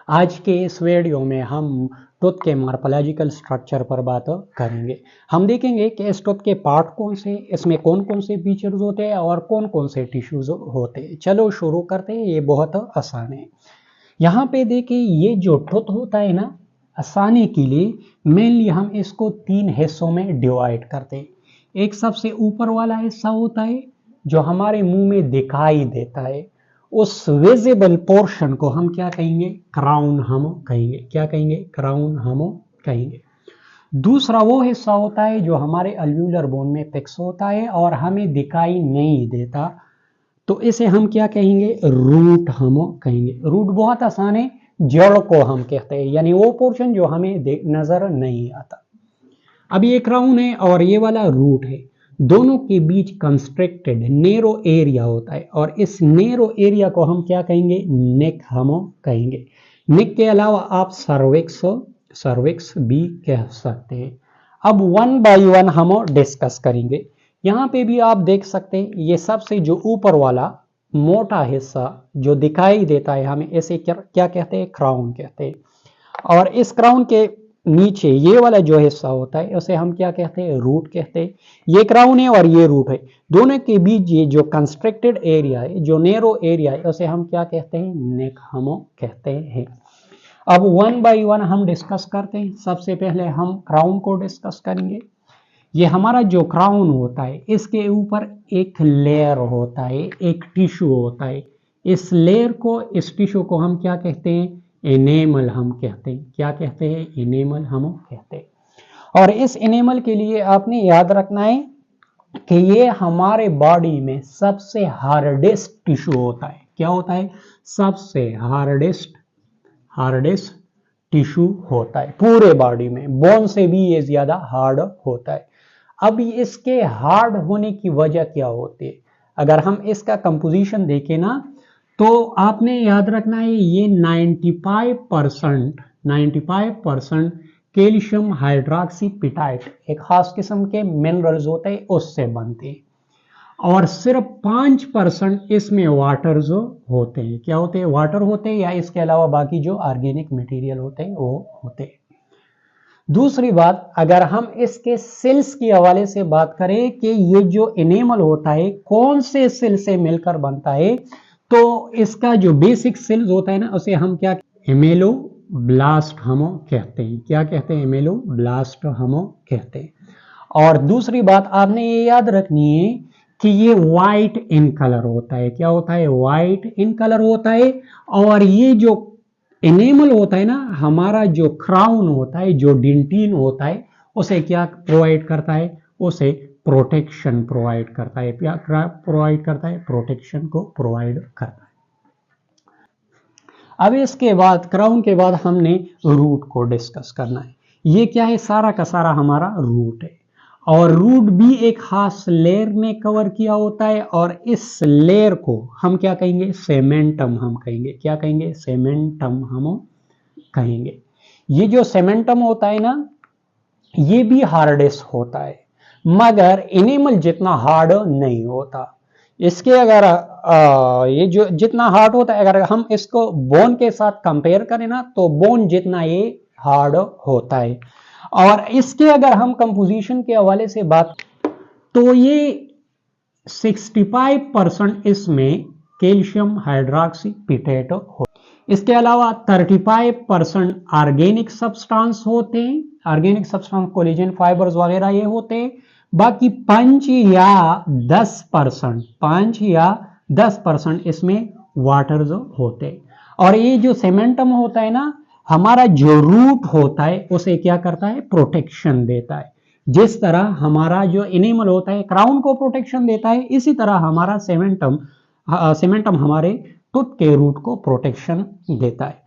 आज के इस वीडियो में हम टूथ के मॉर्फोलॉजिकल स्ट्रक्चर पर बात करेंगे। हम देखेंगे कि इस टूथ के पार्ट कौन से, इसमें कौन कौन से फीचर्स होते हैं और कौन कौन से टिश्यूज होते हैं। चलो शुरू करते हैं, ये बहुत आसान है। यहाँ पे देखिए, ये जो टूथ होता है ना, आसानी के लिए मेनली हम इसको 3 हिस्सों में डिवाइड करते हैं। एक सबसे ऊपर वाला हिस्सा होता है जो हमारे मुंह में दिखाई देता है, उस विजिबल पोर्शन को हम क्या कहेंगे? क्राउन हम कहेंगे। क्या कहेंगे? क्राउन हम कहेंगे। दूसरा वो हिस्सा होता है जो हमारे अल्व्यूलर बोन में फिक्स होता है और हमें दिखाई नहीं देता, तो इसे हम क्या कहेंगे? रूट हम कहेंगे। रूट बहुत आसान है, जड़ को हम कहते हैं, यानी वो पोर्शन जो हमें नजर नहीं आता। अब ये क्राउन है और ये वाला रूट है, दोनों के बीच कंस्ट्रक्टेड नेरो एरिया होता है और इस नेरो एरिया को हम क्या कहेंगे? नेक हम कहेंगे। नेक के अलावा आप सर्विक्स भी कह सकते हैं। अब वन बाय वन हम डिस्कस करेंगे। यहाँ पे भी आप देख सकते हैं, ये सबसे जो ऊपर वाला मोटा हिस्सा जो दिखाई देता है हमें, इसे क्या कहते हैं? क्राउन कहते हैं। और इस क्राउन के नीचे ये वाला जो हिस्सा होता है उसे हम क्या कहते हैं? रूट कहते हैं। ये क्राउन है और ये रूट है, दोनों के बीच ये जो कंस्ट्रक्टेड एरिया है, जो नेरो एरिया है, उसे हम क्या कहते हैं? नेक हम कहते हैं। अब वन बाय वन हम डिस्कस करते हैं। सबसे पहले हम क्राउन को डिस्कस करेंगे। ये हमारा जो क्राउन होता है, इसके ऊपर एक लेयर होता है, एक टिश्यू होता है। इस लेयर को, इस टिश्यू को हम क्या कहते हैं? एनेमल हम कहते हैं। क्या कहते हैं? एनेमल हम कहते हैं। और इस एनेमल के लिए आपने याद रखना है कि ये हमारे बॉडी में सबसे हार्डेस्ट टिश्यू होता है। क्या होता है? सबसे हार्डेस्ट टिश्यू होता है पूरे बॉडी में, बोन से भी ये ज्यादा हार्ड होता है। अब इसके हार्ड होने की वजह क्या होती है? अगर हम इसका कंपोजिशन देखें ना, तो आपने याद रखना है, ये 95% कैल्शियम हाइड्रोक्सीपिटाइट, एक खास किस्म के मिनरल्स होते हैं, उससे बनते हैं। और सिर्फ 5% इसमें वाटर्स होते हैं। क्या होते हैं? वाटर होते हैं, या इसके अलावा बाकी जो ऑर्गेनिक मटेरियल होते हैं वो होते हैं। दूसरी बात, अगर हम इसके सेल्स के हवाले से बात करें कि ये जो एनेमल होता है कौन से सेल से मिलकर बनता है, तो इसका जो बेसिक सेल्स होता है ना, उसे हम क्या? एमेलोब्लास्ट हम कहते हैं। क्या कहते हैं? एमेलोब्लास्ट हम कहते हैं। और दूसरी बात आपने ये याद रखनी है कि ये व्हाइट इन कलर होता है। क्या होता है? व्हाइट इन कलर होता है। और ये जो एनेमल होता है ना, हमारा जो क्राउन होता है, जो डेंटिन होता है, उसे क्या प्रोवाइड करता है? उसे प्रोटेक्शन प्रोवाइड करता है। क्या प्रोवाइड करता है? प्रोटेक्शन को प्रोवाइड करता है। अब इसके बाद, क्राउन के बाद हमने रूट को डिस्कस करना है। ये क्या है? सारा का सारा हमारा रूट है, और रूट भी एक खास लेयर में कवर किया होता है, और इस लेयर को हम क्या कहेंगे? सेमेंटम हम कहेंगे। क्या कहेंगे? सेमेंटम हम कहेंगे। ये जो सेमेंटम होता है ना, ये भी हार्डेस्ट होता है, मगर एनिमल जितना हार्ड नहीं होता। इसके अगर ये जो जितना हार्ड होता है, अगर हम इसको बोन के साथ कंपेयर करें ना, तो बोन जितना ये हार्ड होता है। और इसके अगर हम कंपोजिशन के हवाले से बात, तो ये 65% इसमें कैल्शियम हाइड्रोक्सीपिटेट हो। इसके अलावा 35% ऑर्गेनिक सब्सटेंस होते हैं। ऑर्गेनिक सब्सटेंस कोलेजन फाइबर्स वगैरह ये होते हैं। बाकी 5 या 10% इसमें वाटर्स होते हैं। और ये जो सेमेंटम होता है ना, हमारा जो रूट होता है उसे क्या करता है? प्रोटेक्शन देता है। जिस तरह हमारा जो एनिमल होता है क्राउन को प्रोटेक्शन देता है, इसी तरह हमारा सेमेंटम हमारे टूथ के रूट को प्रोटेक्शन देता है।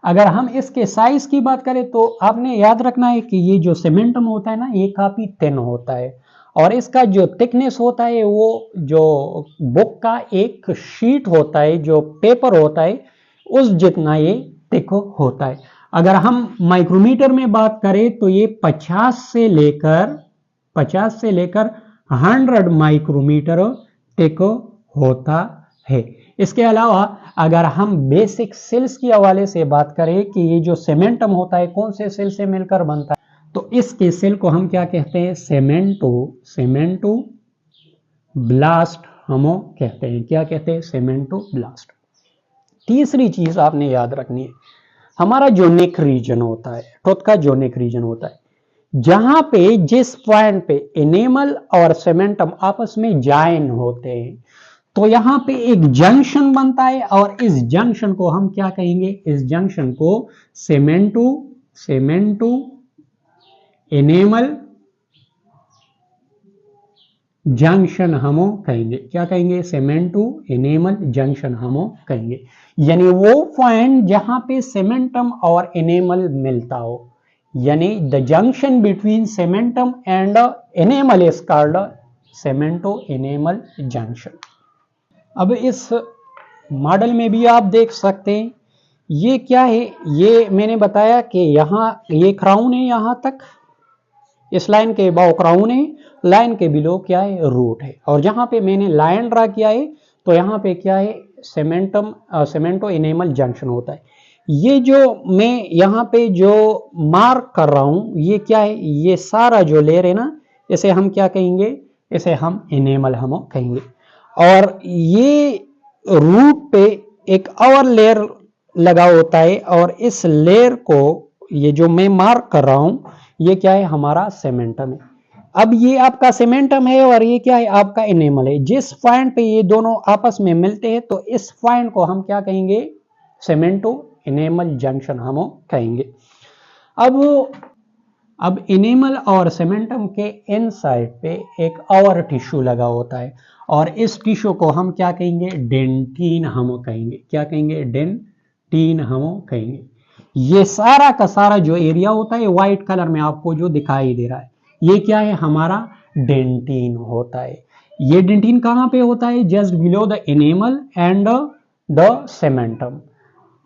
अगर हम इसके साइज की बात करें, तो आपने याद रखना है कि ये जो सेमेंटम होता है ना, ये काफी थिन होता है, और इसका जो थिकनेस होता है, वो जो बुक का एक शीट होता है, जो पेपर होता है, उस जितना ये थिक होता है। अगर हम माइक्रोमीटर में बात करें, तो ये 50 से लेकर 100 माइक्रोमीटर थिक होता है। इसके अलावा अगर हम बेसिक सेल्स के हवाले से बात करें कि ये जो सेमेंटम होता है कौन से सेल से मिलकर बनता है, तो इसके सेल को हम क्या कहते हैं, सेमेंटो ब्लास्ट हम कहते हैं। क्या कहते हैं, सेमेंटो ब्लास्ट। तीसरी चीज आपने याद रखनी है, हमारा जो नेक रीजन होता है, टूथ का जो नेक रीजन होता है, जहां पे जिस पॉइंट पे एनेमल और सेमेंटम आपस में ज्वाइन होते हैं, तो यहां पे एक जंक्शन बनता है और इस जंक्शन को हम क्या कहेंगे, इस जंक्शन को सेमेंटो एनेमल जंक्शन हम कहेंगे। क्या कहेंगे, सेमेंटो एनेमल जंक्शन हम कहेंगे। यानी वो पॉइंट जहां पे सेमेंटम और एनेमल मिलता हो, यानी the junction between cementum and enamel is called cemento enamel junction. अब इस मॉडल में भी आप देख सकते हैं, ये क्या है, ये मैंने बताया कि यहाँ ये क्राउन है, यहां तक इस लाइन के अबाव क्राउन है, लाइन के बिलो क्या है, रूट है, और जहां पे मैंने लाइन ड्रा किया है तो यहाँ पे क्या है, सेमेंटो एनेमल जंक्शन होता है। ये जो मैं यहाँ पे जो मार्क कर रहा हूं, ये क्या है, ये सारा जो लेयर है ना, इसे हम क्या कहेंगे, इसे हम एनेमल हम कहेंगे। और ये रूट पे एक और लेयर लगा होता है, और इस लेयर को, ये जो मैं मार्क कर रहा हूं, ये क्या है, हमारा सेमेंटम है। अब ये आपका सेमेंटम है और ये क्या है, आपका एनेमल है। जिस पॉइंट पे ये दोनों आपस में मिलते हैं तो इस पॉइंट को हम क्या कहेंगे, सेमेंटो एनेमल जंक्शन हम कहेंगे। अब एनेमल और सेमेंटम के इनसाइड पे एक और टिश्यू लगा होता है, और इस टिश्यू को हम क्या कहेंगे, डेंटिन हम कहेंगे। क्या कहेंगे, डेंटिन हम कहेंगे। ये सारा का सारा जो एरिया होता है व्हाइट कलर में आपको जो दिखाई दे रहा है, ये क्या है, हमारा डेंटिन होता है। ये डेंटिन कहां पे होता है, just below the enamel and the cementum.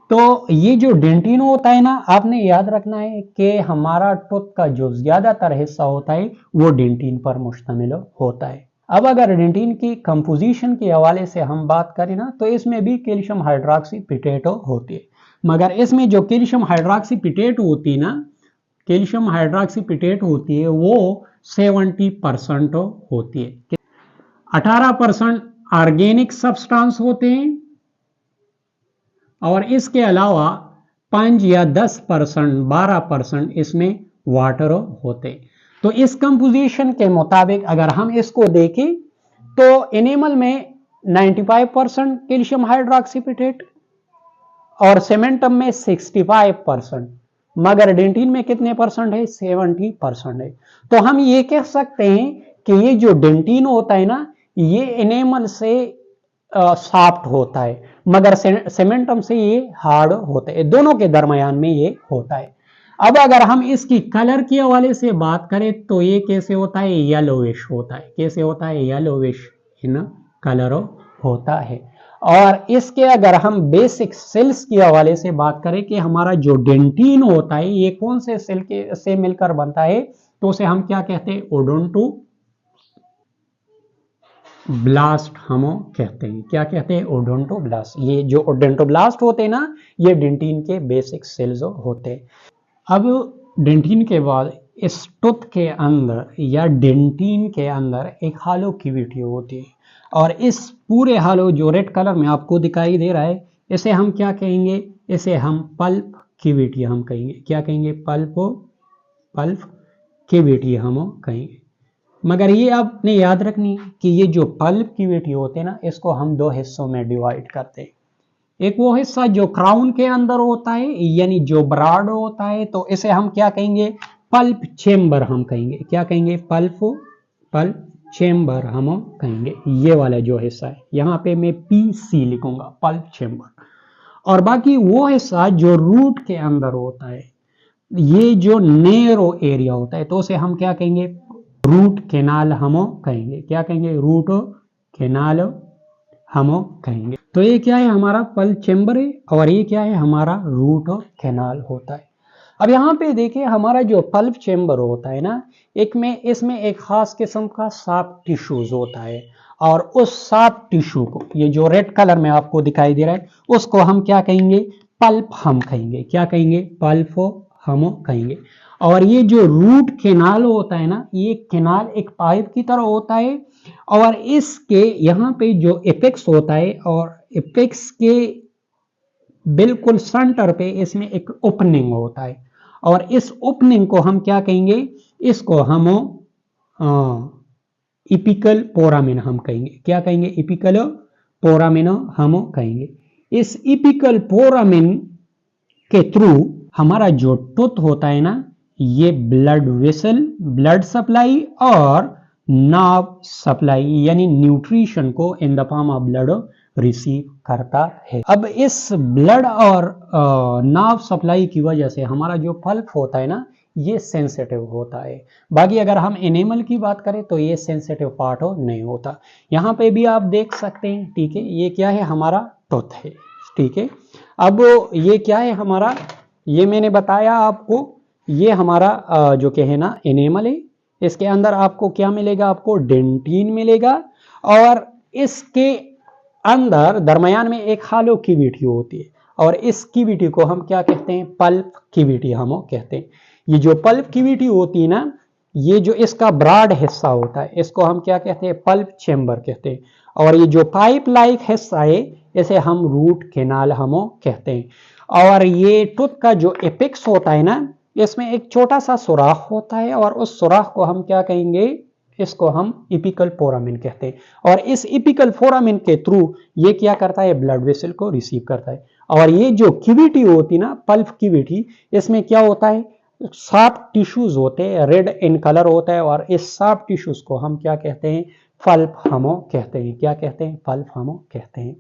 तो ये जो डेंटिन होता है ना, आपने याद रखना है कि हमारा टूथ का जो ज्यादातर हिस्सा होता है वो डेंटिन पर मुश्तमिल होता है। अब अगर डेंटिन की कंपोजिशन के हवाले से हम बात करें ना, तो इसमें भी कैल्शियम हाइड्रोक्सी पिटेटो होती है, मगर इसमें जो कैल्शियम हाइड्रोक्सी पिटेट होती है ना, कैल्शियम हाइड्रोक्सी पिटेट होती है वो 70% होती है। 18% ऑर्गेनिक सब्सटेंस होते हैं, और इसके अलावा 5 या 10%, 12% इसमें वाटर होते हैं। तो इस कंपोजिशन के मुताबिक अगर हम इसको देखें तो एनिमल में 95% कैल्शियम हाइड्रोक्सीपिटेट और सेमेंटम में 65%, मगर डेंटिन में कितने परसेंट है, 70% है। तो हम ये कह सकते हैं कि ये जो डेंटिन होता है ना, ये एनिमल से सॉफ्ट होता है, मगर सेमेंटम से ये हार्ड होता है, दोनों के दरमियान में ये होता है। अब अगर हम इसकी कलर के हवाले से बात करें तो ये कैसे होता है, येलोविश होता है। कैसे होता है, येलोविश इन कलर होता है। और इसके अगर हम बेसिक सेल्स के हवाले से बात करें कि हमारा जो डेंटिन होता है ये कौन से सेल के से मिलकर बनता है, तो उसे हम क्या कहते हैं, ओडोंटो ब्लास्ट हम कहते हैं। क्या कहते हैं, ओडोंटो ब्लास्ट। ये जो ओडोंटो ब्लास्ट होते हैं ना, ये डेंटिन के बेसिक सेल्स होते हैं। अब डेंटिन के बाद इस टूथ के अंदर या डेंटिन के अंदर एक हालो कैविटी होती है, और इस पूरे हालो जो रेड कलर में आपको दिखाई दे रहा है, इसे हम क्या कहेंगे, इसे हम पल्प कैविटी हम कहेंगे। क्या कहेंगे, पल्प कैविटी हम कहेंगे। मगर ये आपने याद रखनी कि ये जो पल्प कैविटी होते हैं ना, इसको हम दो हिस्सों में डिवाइड करते हैं। एक वो हिस्सा जो क्राउन के अंदर होता है, यानी जो ब्रॉड होता है, तो इसे हम क्या कहेंगे, पल्प चेम्बर हम कहेंगे। क्या कहेंगे, पल्प चेम्बर हम कहेंगे। ये वाला जो हिस्सा है, यहाँ पे मैं PC लिखूंगा, पल्प चेम्बर। और बाकी वो हिस्सा जो रूट के अंदर होता है, ये जो नेरो एरिया होता है, तो उसे हम क्या कहेंगे, रूट कैनाल हम कहेंगे। क्या कहेंगे, रूट कैनाल हम कहेंगे। तो ये क्या है, हमारा पल्प चेम्बर है, और ये क्या है, हमारा रूट कैनाल होता है। अब यहाँ पे देखिए, हमारा जो पल्प चेम्बर होता है ना, इसमें एक खास किस्म का सॉफ्ट टिश्यूज होता है, और उस सॉफ्ट टिश्यू को, ये जो रेड कलर में आपको दिखाई दे रहा है, उसको हम क्या कहेंगे? पल्प हम कहेंगे। क्या कहेंगे? पल्प हम कहेंगे। और ये जो रूट कैनाल होता है ना, ये कैनाल एक पाइप की तरह होता है और इसके यहाँ पे जो एपेक्स होता है और एपेक्स के बिल्कुल सेंटर पे इसमें एक ओपनिंग होता है और इस ओपनिंग को हम क्या कहेंगे? इसको हम इपिकल फोरामेन हम कहेंगे। क्या कहेंगे? इपिकल फोरामेन हम कहेंगे। इस इपिकल फोरामेन के थ्रू हमारा जो टूथ होता है ना, ये ब्लड वेसल, ब्लड सप्लाई और नर्व सप्लाई यानी न्यूट्रिशन को in the form of blood receive करता है। अब इस ब्लड और नर्व सप्लाई की वजह से हमारा जो पल्प होता है ना, ये सेंसिटिव होता है। बाकी अगर हम एनिमल की बात करें तो ये सेंसिटिव पार्ट नहीं होता। यहाँ पे भी आप देख सकते हैं, ठीक है, ये क्या है? हमारा टूथ है, ठीक है। अब ये क्या है हमारा? ये मैंने बताया आपको, ये हमारा जो कि है ना एनिमल है। इसके अंदर आपको क्या मिलेगा? आपको डेंटिन मिलेगा और इसके अंदर दरमियान में एक हालो कैविटी होती है और इस कैविटी को हम क्या कहते हैं? पल्प कैविटी हम कहते हैं। ये जो पल्प कैविटी होती है ना, ये जो इसका ब्रॉड हिस्सा होता है, इसको हम क्या कहते हैं? पल्प चेंबर कहते हैं। और ये जो पाइप लाइक हिस्सा है, इसे हम रूट कैनाल हम कहते हैं। और ये टूथ का जो एपेक्स होता है ना, इसमें एक छोटा सा सुराख होता है और उस सुराख को हम क्या कहेंगे? इसको हम इपिकल फोरामेन कहते हैं। और इस इपिकल फोरामेन के थ्रू ये क्या करता है? ब्लड वेसल को रिसीव करता है। और ये जो कैविटी होती है ना, पल्प कैविटी, इसमें क्या होता है? सॉफ्ट टिश्यूज होते हैं, रेड इन कलर होता है और इस सॉफ्ट टिश्यूज को हम क्या कहते हैं? पल्प हम कहते हैं। क्या कहते हैं? पल्प हम कहते हैं।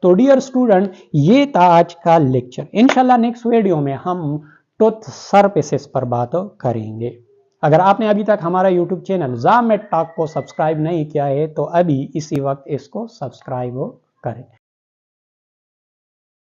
तो डियर स्टूडेंट, ये था आज का लेक्चर। इंशाल्लाह नेक्स्ट वीडियो में हम टूथ सरफेसेस पर बात करेंगे। अगर आपने अभी तक हमारा यूट्यूब चैनल जामेड टॉक को सब्सक्राइब नहीं किया है तो अभी इसी वक्त इसको सब्सक्राइब करें।